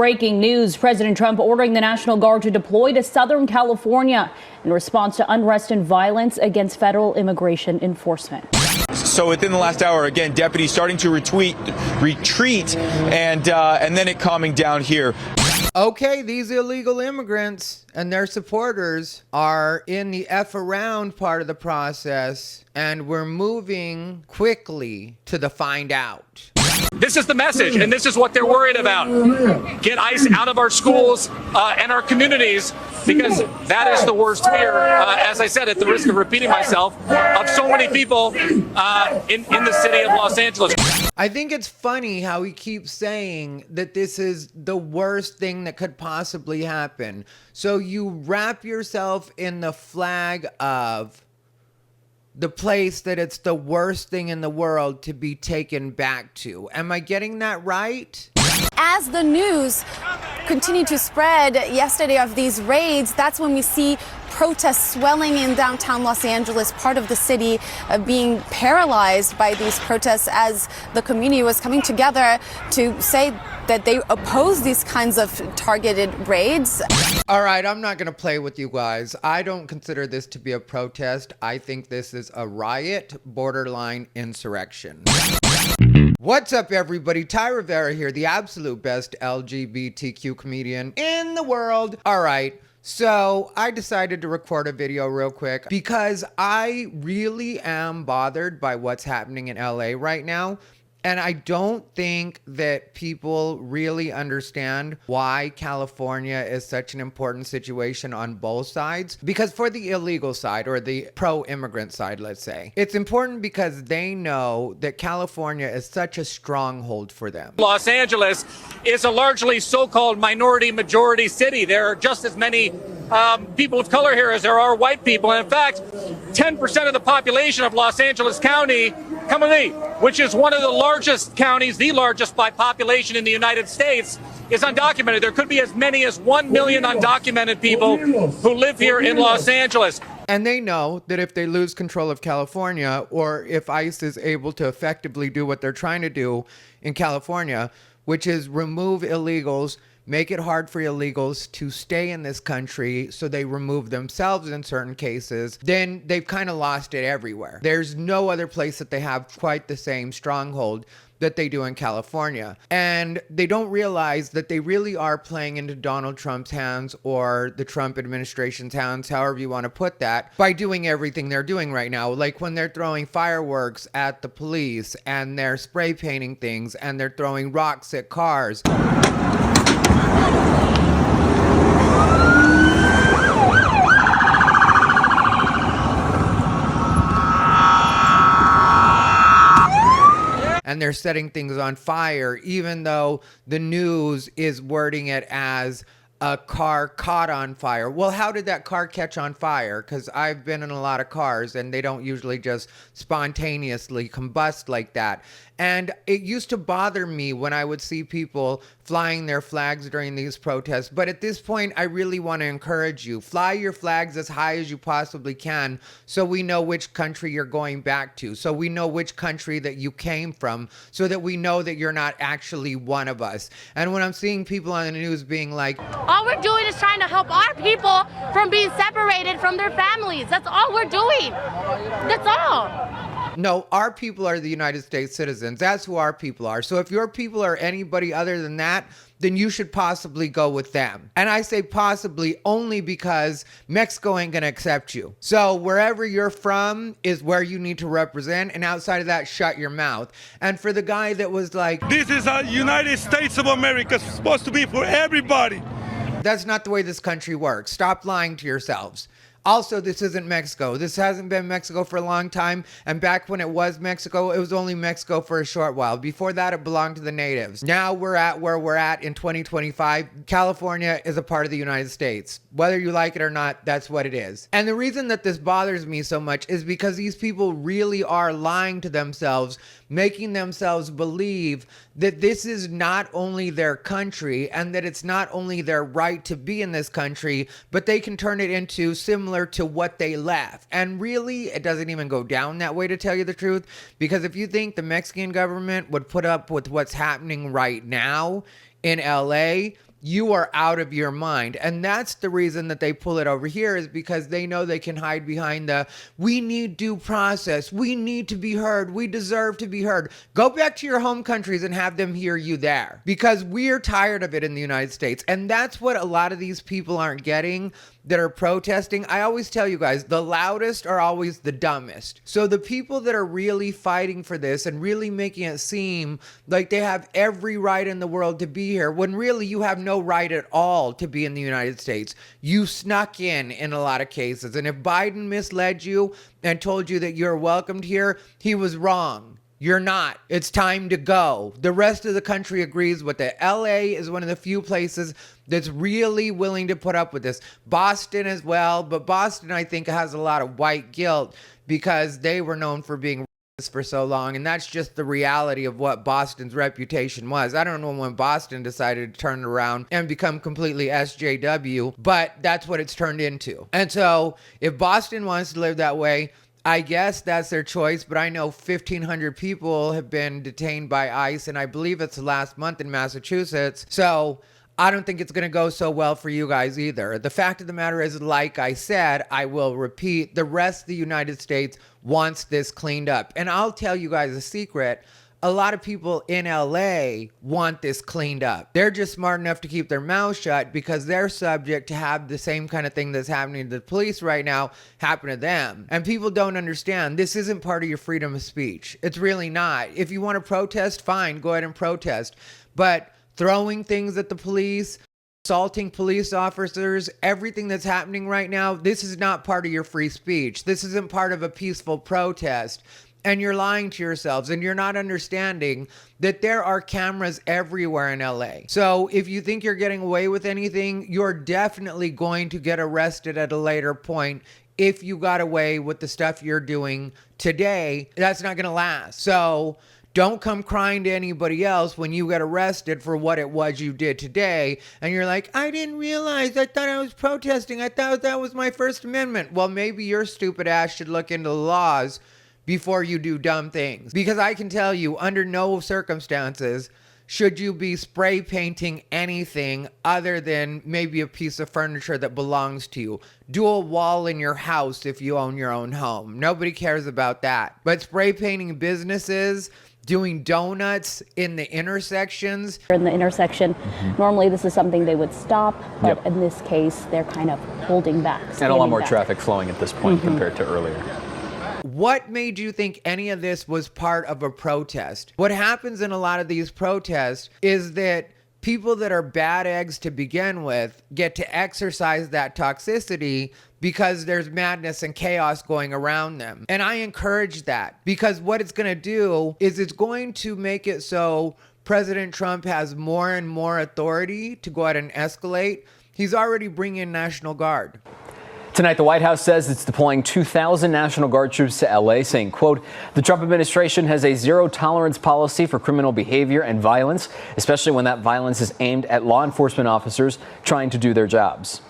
Breaking news, President Trump ordering the National Guard to deploy to Southern California in response to unrest and violence against federal immigration enforcement. So within the last hour, again, deputies starting to retreat, and then it calming down here. Okay, these illegal immigrants and their supporters are in the F around part of the process, and we're moving quickly to the find out. This is the message, and this is what they're worried about. Get ICE out of our schools and our communities, because that is the worst fear, as I said, at the risk of repeating myself, of so many people in the city of Los Angeles. I think it's funny how he keeps saying that this is the worst thing that could possibly happen. So you wrap yourself in the flag of the place that it's the worst thing in the world to be taken back to. Am I getting that right? As the news continued to spread yesterday of these raids, that's when we see protests swelling in downtown Los Angeles, part of the city being paralyzed by these protests as the community was coming together to say that they oppose these kinds of targeted raids. All right, I'm not going to play with you guys. I don't consider this to be a protest. I think this is a riot, borderline insurrection. What's up, everybody? Ty Rivera here, the absolute best LGBTQ comedian in the world. All right. So I decided to record a video real quick because I really am bothered by what's happening in LA right now. And I don't think that people really understand why California is such an important situation on both sides. Because for the illegal side, or the pro-immigrant side, let's say, it's important because they know that California is such a stronghold for them. Los Angeles is a largely so-called minority majority city. There are just as many people of color here as there are white people. And in fact, 10% of the population of Los Angeles County, come with me, which is one of the largest counties, the largest by population in the United States, is undocumented. There could be as many as 1 million undocumented people who live here in Los Angeles. And they know that if they lose control of California, or if ICE is able to effectively do what they're trying to do in California, which is remove illegals, make it hard for illegals to stay in this country, so they remove themselves in certain cases, then they've kind of lost it everywhere. There's no other place that they have quite the same stronghold that they do in California. And they don't realize that they really are playing into Donald Trump's hands, or the Trump administration's hands, however you want to put that, by doing everything they're doing right now. Like when they're throwing fireworks at the police, and they're spray painting things, and they're throwing rocks at cars. And they're setting things on fire, even though the news is wording it as a car caught on fire. Well, how did that car catch on fire? Because I've been in a lot of cars, and they don't usually just spontaneously combust like that. And it used to bother me when I would see people flying their flags during these protests. But at this point, I really want to encourage you. Fly your flags as high as you possibly can, so we know which country you're going back to, so we know which country that you came from, so that we know that you're not actually one of us. And when I'm seeing people on the news being like, all we're doing is trying to help our people from being separated from their families. That's all we're doing. That's all. No, our people are the United States citizens. That's who our people are. So if your people are anybody other than that, then you should possibly go with them. And I say possibly only because Mexico ain't gonna accept you. So wherever you're from is where you need to represent, and outside of that, shut your mouth. And for the guy that was like, this is a United States of America, it's supposed to be for everybody. That's not the way this country works. Stop lying to yourselves. Also, this isn't Mexico. This hasn't been Mexico for a long time. And back when it was Mexico, it was only Mexico for a short while. Before that, it belonged to the natives. Now we're at where we're at in 2025. California is a part of the United States. Whether you like it or not, that's what it is. And the reason that this bothers me so much is because these people really are lying to themselves, making themselves believe that this is not only their country, and that it's not only their right to be in this country, but they can turn it into similar to what they left. And really, it doesn't even go down that way, to tell you the truth, because if you think the Mexican government would put up with what's happening right now in LA, you are out of your mind. And that's the reason that they pull it over here, is because they know they can hide behind the, we need due process, we need to be heard, we deserve to be heard. Go back to your home countries and have them hear you there, because we're tired of it in the United States. And that's what a lot of these people aren't getting that are protesting. I always tell you guys, the loudest are always the dumbest. So the people that are really fighting for this and really making it seem like they have every right in the world to be here, when really you have no right at all to be in the United States. You snuck in a lot of cases. And if Biden misled you and told you that you're welcomed here, he was wrong. You're not. It's time to go. The rest of the country agrees with it. LA is one of the few places that's really willing to put up with this. Boston as well, but Boston, I think, has a lot of white guilt because they were known for being racist for so long, and that's just the reality of what Boston's reputation was. I don't know when Boston decided to turn around and become completely SJW, but that's what it's turned into. And so if Boston wants to live that way, I guess that's their choice, but I know 1,500 people have been detained by ICE, and I believe it's the last month in Massachusetts. So I don't think it's going to go so well for you guys either. The fact of the matter is, like I said, I will repeat, the rest of the United States wants this cleaned up. And I'll tell you guys a secret. A lot of people in LA want this cleaned up. They're just smart enough to keep their mouth shut because they're subject to have the same kind of thing that's happening to the police right now happen to them. And people don't understand, this isn't part of your freedom of speech. It's really not. If you want to protest, fine, go ahead and protest. But throwing things at the police, assaulting police officers, everything that's happening right now, this is not part of your free speech. This isn't part of a peaceful protest. And you're lying to yourselves, and you're not understanding that there are cameras everywhere in LA. So if you think you're getting away with anything, you're definitely going to get arrested at a later point. If you got away with the stuff you're doing today, that's not going to last. So don't come crying to anybody else when you get arrested for what it was you did today. And you're like, I didn't realize. I thought I was protesting. I thought that was my First Amendment. Well, maybe your stupid ass should look into the laws before you do dumb things. Because I can tell you, under no circumstances should you be spray painting anything other than maybe a piece of furniture that belongs to you. Do a wall in your house if you own your own home. Nobody cares about that. But spray painting businesses, doing donuts in the intersections. In the intersection, normally this is something they would stop, but in this case, they're kind of holding back. And a lot more traffic flowing at this point compared to earlier. What made you think any of this was part of a protest? What happens in a lot of these protests is that people that are bad eggs to begin with get to exercise that toxicity because there's madness and chaos going around them. And I encourage that, because what it's going to do is it's going to make it so President Trump has more and more authority to go out and escalate. He's already bringing in National Guard. Tonight, the White House says it's deploying 2,000 National Guard troops to L.A., saying, quote, the Trump administration has a zero-tolerance policy for criminal behavior and violence, especially when that violence is aimed at law enforcement officers trying to do their jobs.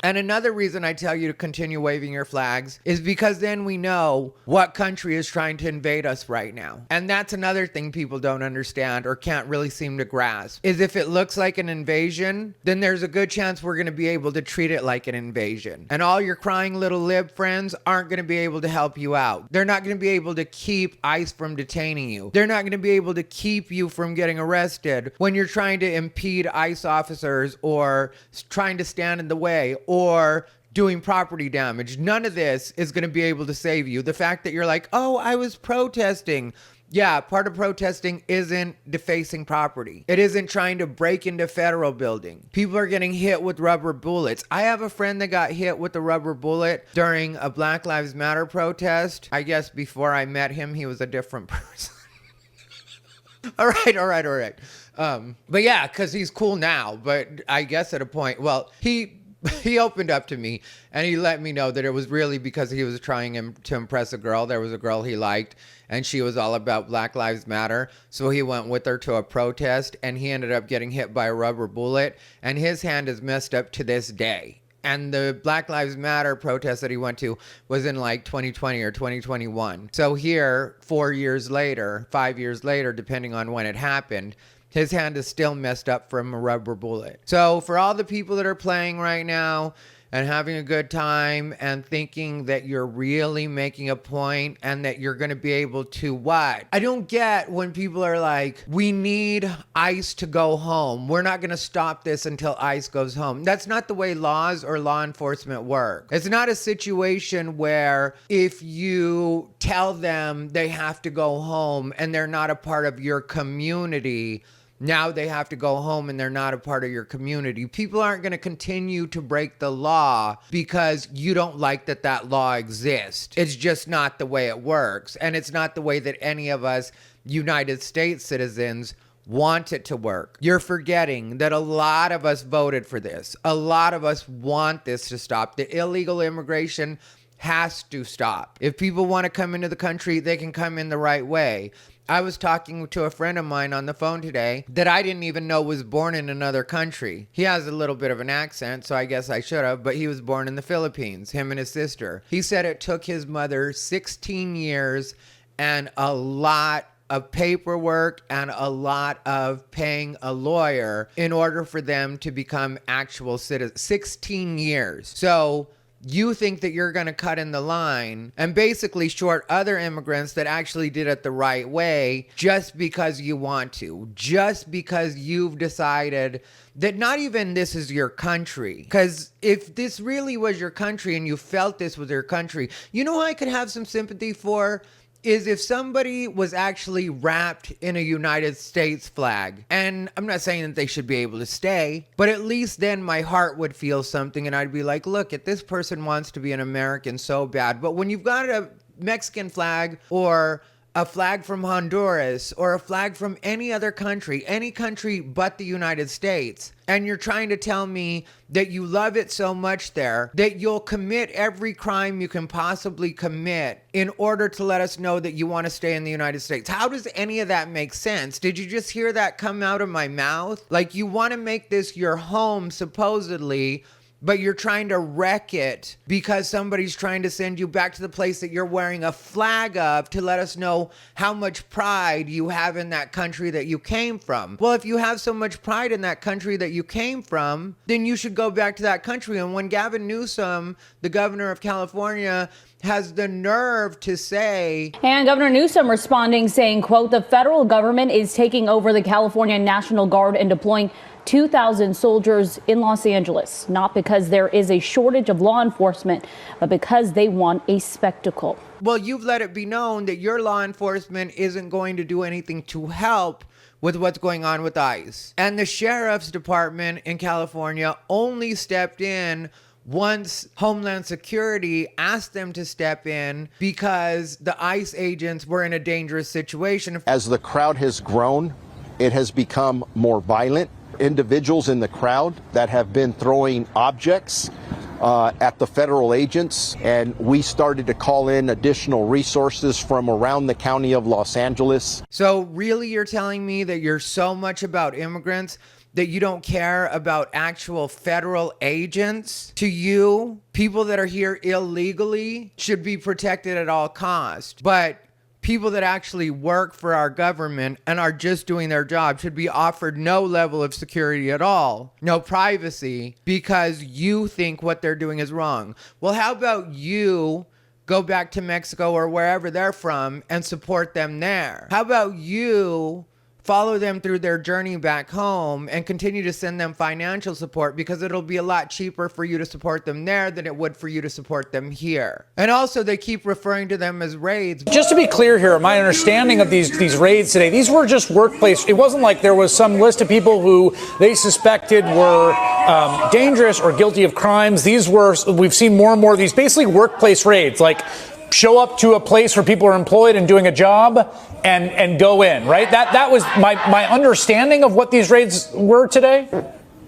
And another reason I tell you to continue waving your flags is because then we know what country is trying to invade us right now. And that's another thing people don't understand or can't really seem to grasp, is if it looks like an invasion, then there's a good chance we're going to be able to treat it like an invasion. And all your crying little lib friends aren't going to be able to help you out. They're not going to be able to keep ICE from detaining you. They're not going to be able to keep you from getting arrested when you're trying to impede ICE officers or trying to stand in the way or doing property damage. None of this is going to be able to save you. The fact that you're like, oh, I was protesting. Yeah, part of protesting isn't defacing property. It isn't trying to break into federal building. People are getting hit with rubber bullets. I have a friend that got hit with a rubber bullet during a Black Lives Matter protest. I guess before I met him, he was a different person. All right. But yeah, because he's cool now. But I guess at a point, well, he opened up to me and he let me know that it was really because he was trying to impress a girl. There was a girl he liked and she was all about Black Lives Matter. So he went with her to a protest and he ended up getting hit by a rubber bullet and his hand is messed up to this day. And the Black Lives Matter protest that he went to was in like 2020 or 2021. So here, 4 years later, 5 years later, depending on when it happened, his hand is still messed up from a rubber bullet. So for all the people that are playing right now and having a good time and thinking that you're really making a point and that you're going to be able to what? I don't get when people are like, we need ICE to go home. We're not going to stop this until ICE goes home. That's not the way laws or law enforcement work. It's not a situation where if you tell them they have to go home and they're not a part of your community, now they have to go home and they're not a part of your community. People aren't going to continue to break the law because you don't like that law exists. It's just not the way it works. And it's not the way that any of us United States citizens want it to work. You're forgetting that a lot of us voted for this. A lot of us want this to stop. The illegal immigration has to stop. If people want to come into the country, they can come in the right way. I was talking to a friend of mine on the phone today that I didn't even know was born in another country. He has a little bit of an accent, so I guess I should have, but he was born in the Philippines, him and his sister. He said it took his mother 16 years and a lot of paperwork and a lot of paying a lawyer in order for them to become actual citizens. 16 years. So you think that you're going to cut in the line and basically short other immigrants that actually did it the right way just because you want to, just because you've decided that not even this is your country. Because if this really was your country and you felt this was your country, you know who I could have some sympathy for? Is if somebody was actually wrapped in a United States flag. And I'm not saying that they should be able to stay, but at least then my heart would feel something and I'd be like, look, if this person wants to be an American so bad. But when you've got a Mexican flag or a flag from Honduras or a flag from any other country, any country but the United States, and you're trying to tell me that you love it so much there that you'll commit every crime you can possibly commit in order to let us know that you want to stay in the United States. How does any of that make sense? Did you just hear that come out of my mouth? Like, you want to make this your home, supposedly, but you're trying to wreck it because somebody's trying to send you back to the place that you're wearing a flag of to let us know how much pride you have in that country that you came from. Well, if you have so much pride in that country that you came from, then you should go back to that country. And when Gavin Newsom, the governor of California, has the nerve to say... And Governor Newsom responding, saying, quote, the federal government is taking over the California National Guard and deploying 2,000 soldiers in Los Angeles, not because there is a shortage of law enforcement, but because they want a spectacle. Well, you've let it be known that your law enforcement isn't going to do anything to help with what's going on with ICE. And the sheriff's department in California only stepped in once Homeland Security asked them to step in because the ICE agents were in a dangerous situation. As the crowd has grown, it has become more violent. Individuals in the crowd that have been throwing objects at the federal agents, and we started to call in additional resources from around the county of Los Angeles. So really, you're telling me that you're so much about immigrants that you don't care about actual federal agents? To you, people that are here illegally should be protected at all costs. But people that actually work for our government and are just doing their job should be offered no level of security at all, no privacy, because you think what they're doing is wrong. Well, how about you go back to Mexico or wherever they're from and support them there? How about you follow them through their journey back home and continue to send them financial support, because it'll be a lot cheaper for you to support them there than it would for you to support them here. And also, they keep referring to them as raids. Just to be clear here, my understanding of these raids today, these were just workplace. It wasn't like there was some list of people who they suspected were dangerous or guilty of crimes. These were, we've seen more and more of these basically workplace raids, like show up to a place where people are employed and doing a job and go in, right? That was my understanding of what these raids were today.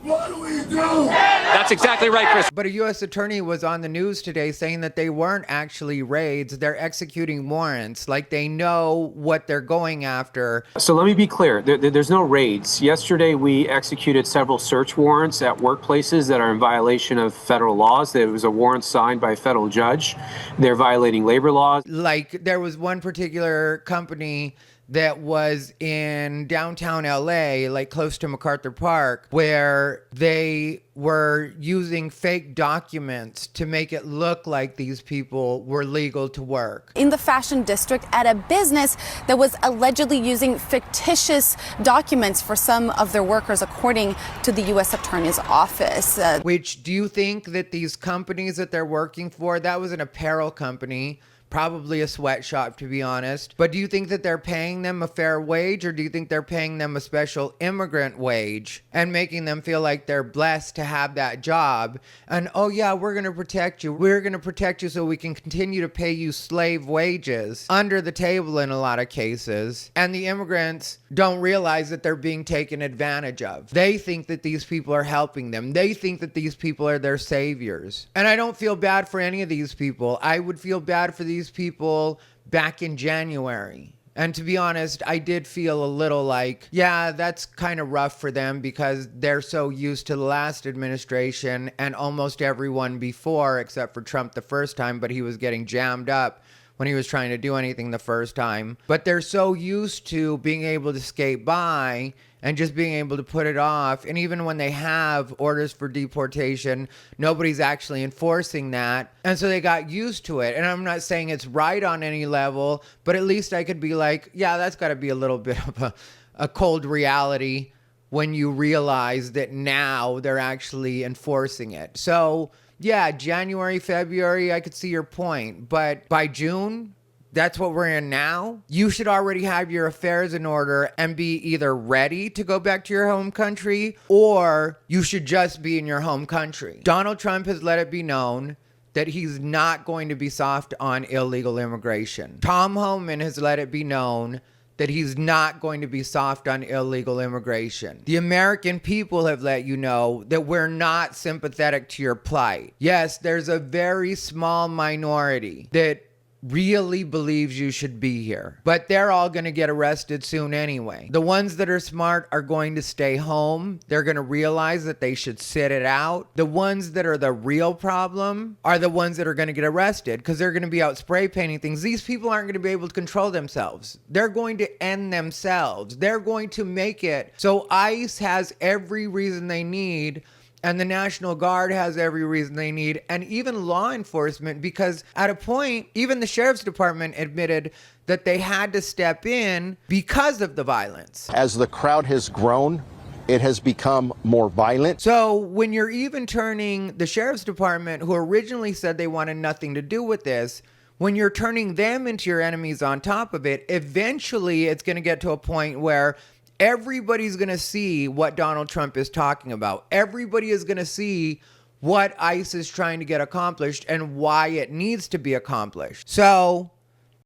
What do we do? That's exactly right, Chris. But a U.S. attorney was on the news today saying that they weren't actually raids. They're executing warrants. Like, they know what they're going after. So let me be clear. There's no raids. Yesterday, we executed several search warrants at workplaces that are in violation of federal laws. There was a warrant signed by a federal judge. They're violating labor laws. Like, there was one particular company that was in downtown LA, like close to MacArthur Park, where they were using fake documents to make it look like these people were legal to work. In the fashion district at a business that was allegedly using fictitious documents for some of their workers, according to the U.S. Attorney's Office. Which, do you think that these companies that they're working for, that was an apparel company, probably a sweatshop, to be honest. But do you think that they're paying them a fair wage, or do you think they're paying them a special immigrant wage and making them feel like they're blessed to have that job? And, oh yeah, we're going to protect you. We're going to protect you so we can continue to pay you slave wages under the table in a lot of cases. And the immigrants don't realize that they're being taken advantage of. They think that these people are helping them. They think that these people are their saviors. And I don't feel bad for any of these people. I would feel bad for these people back in January. And to be honest, I did feel a little like, yeah, that's kind of rough for them because they're so used to the last administration and almost everyone before, except for Trump the first time, but he was getting jammed up when he was trying to do anything the first time. But they're so used to being able to skate by and just being able to put it off. And even when they have orders for deportation, nobody's actually enforcing that. And so they got used to it. And I'm not saying it's right on any level, but at least I could be like, yeah, that's got to be a little bit of a cold reality when you realize that now they're actually enforcing it. So yeah, January, February, I could see your point. But by June, that's what we're in now. You should already have your affairs in order and be either ready to go back to your home country, or you should just be in your home country. Donald Trump has let it be known that he's not going to be soft on illegal immigration. Tom Homan has let it be known that he's not going to be soft on illegal immigration. The American people have let you know that we're not sympathetic to your plight. Yes, there's a very small minority that really believes you should be here, but they're all going to get arrested soon anyway. The ones that are smart are going to stay home. They're going to realize that they should sit it out. The ones that are the real problem are the ones that are going to get arrested because they're going to be out spray painting things. These people aren't going to be able to control themselves. They're going to end themselves. They're going to make it so ICE has every reason they need, and the National Guard has every reason they need, and even law enforcement, because at a point, even the Sheriff's Department admitted that they had to step in because of the violence. As the crowd has grown, it has become more violent. So when you're even turning the Sheriff's Department, who originally said they wanted nothing to do with this, when you're turning them into your enemies on top of it, eventually it's going to get to a point where everybody's going to see what Donald Trump is talking about. Everybody is going to see what ICE is trying to get accomplished and why it needs to be accomplished. So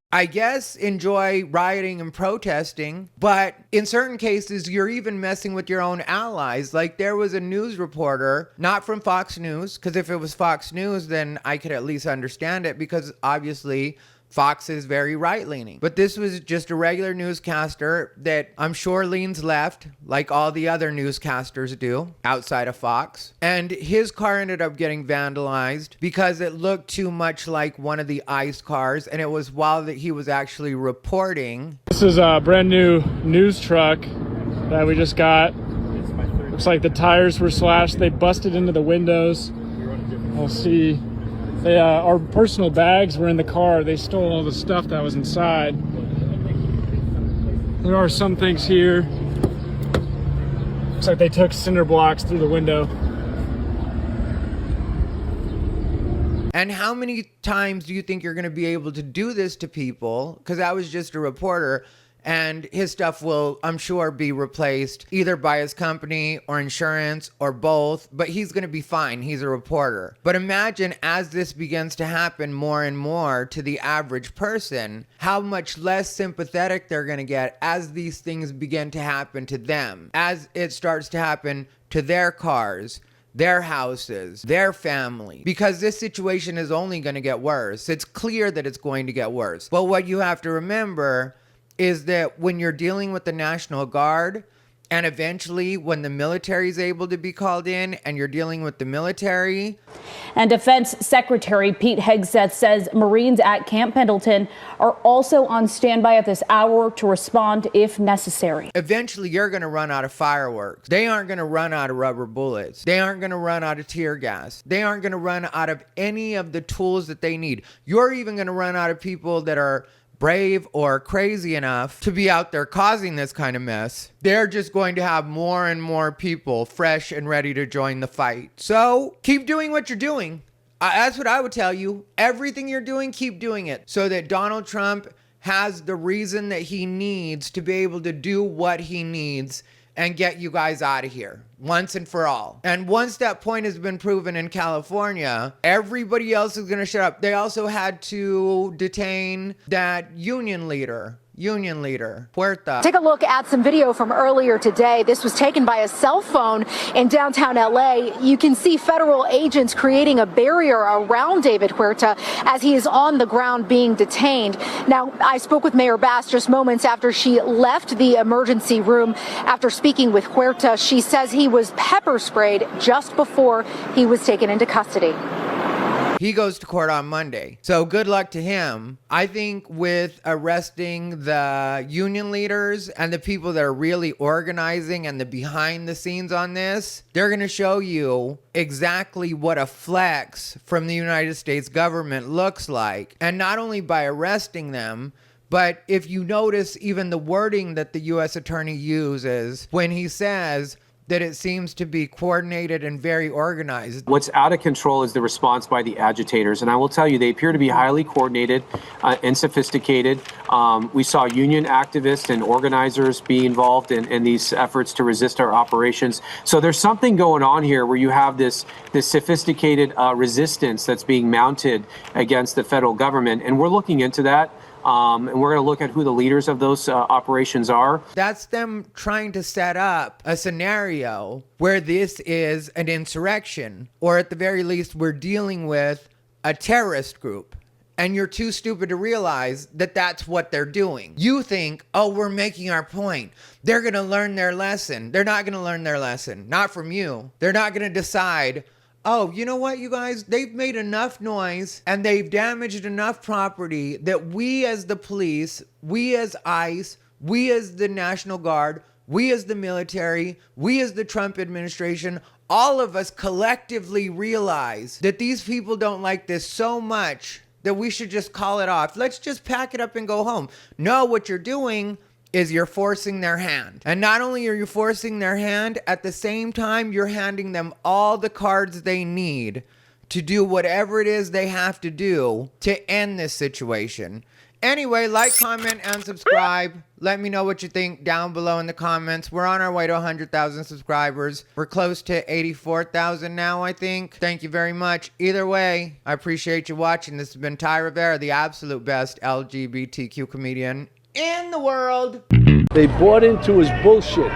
I guess enjoy rioting and protesting, but in certain cases, you're even messing with your own allies. Like there was a news reporter, not from Fox News, because if it was Fox News, then I could at least understand it, because obviously Fox is very right-leaning. But this was just a regular newscaster that I'm sure leans left, like all the other newscasters do outside of Fox. And his car ended up getting vandalized because it looked too much like one of the ICE cars, and it was while that he was actually reporting. This is a brand new news truck that we just got. Looks like the tires were slashed. They busted into the windows. We'll see. Our personal bags were in the car. They stole all the stuff that was inside. There are some things here. Looks like they took cinder blocks through the window. And how many times do you think you're going to be able to do this to people? Because I was just a reporter, and his stuff will, I'm sure, be replaced either by his company or insurance or both, but he's going to be fine. He's a reporter. But imagine as this begins to happen more and more to the average person, how much less sympathetic they're going to get as these things begin to happen to them, as it starts to happen to their cars, their houses, their family, because this situation is only going to get worse. It's clear that it's going to get worse. But what you have to remember is that when you're dealing with the National Guard, And eventually, when the military is able to be called in and you're dealing with the military. And Defense Secretary Pete Hegseth says Marines at Camp Pendleton are also on standby at this hour to respond if necessary. Eventually, you're going to run out of fireworks. They aren't going to run out of rubber bullets. They aren't going to run out of tear gas. They aren't going to run out of any of the tools that they need. You're even going to run out of people that are brave or crazy enough to be out there causing this kind of mess. They're just going to have more and more people fresh and ready to join the fight. So keep doing what you're doing. That's what I would tell you. Everything you're doing, keep doing it so that Donald Trump has the reason that he needs to be able to do what he needs and get you guys out of here once and for all. And once that point has been proven in California, everybody else is going to shut up. They also had to detain that union leader, Puerta. Take a look at some video from earlier today. This was taken by a cell phone in downtown LA. You can see federal agents creating a barrier around David Huerta as he is on the ground being detained. Now, I spoke with Mayor Bass just moments after she left the emergency room. After speaking with Huerta, she says he was pepper sprayed just before he was taken into custody. He goes to court on Monday. So good luck to him. I think with arresting the union leaders and the people that are really organizing and the behind the scenes on this, they're going to show you exactly what a flex from the United States government looks like. And not only by arresting them, but if you notice even the wording that the U.S. attorney uses when he says that it seems to be coordinated and very organized. What's out of control is the response by the agitators. And I will tell you, they appear to be highly coordinated and sophisticated. We saw union activists and organizers be involved in these efforts to resist our operations. So there's something going on here where you have this sophisticated resistance that's being mounted against the federal government. And we're looking into that. And we're going to look at who the leaders of those operations are. That's them trying to set up a scenario where this is an insurrection, or at the very least, we're dealing with a terrorist group. And you're too stupid to realize that that's what they're doing. You think, oh, we're making our point. They're going to learn their lesson. They're not going to learn their lesson. Not from you. They're not going to decide, oh, you know what, you guys? They've made enough noise and they've damaged enough property that we as the police, we as ICE, we as the National Guard, we as the military, we as the Trump administration, all of us collectively realize that these people don't like this so much that we should just call it off. Let's just pack it up and go home. No, what you're doing is you're forcing their hand. And not only are you forcing their hand, at the same time, you're handing them all the cards they need to do whatever it is they have to do to end this situation. Anyway, like, comment, and subscribe. Let me know what you think down below in the comments. We're on our way to 100,000 subscribers. We're close to 84,000 now, I think. Thank you very much. Either way, I appreciate you watching. This has been Ty Rivera, the absolute best LGBTQ comedian in the world. They bought into his bullshit.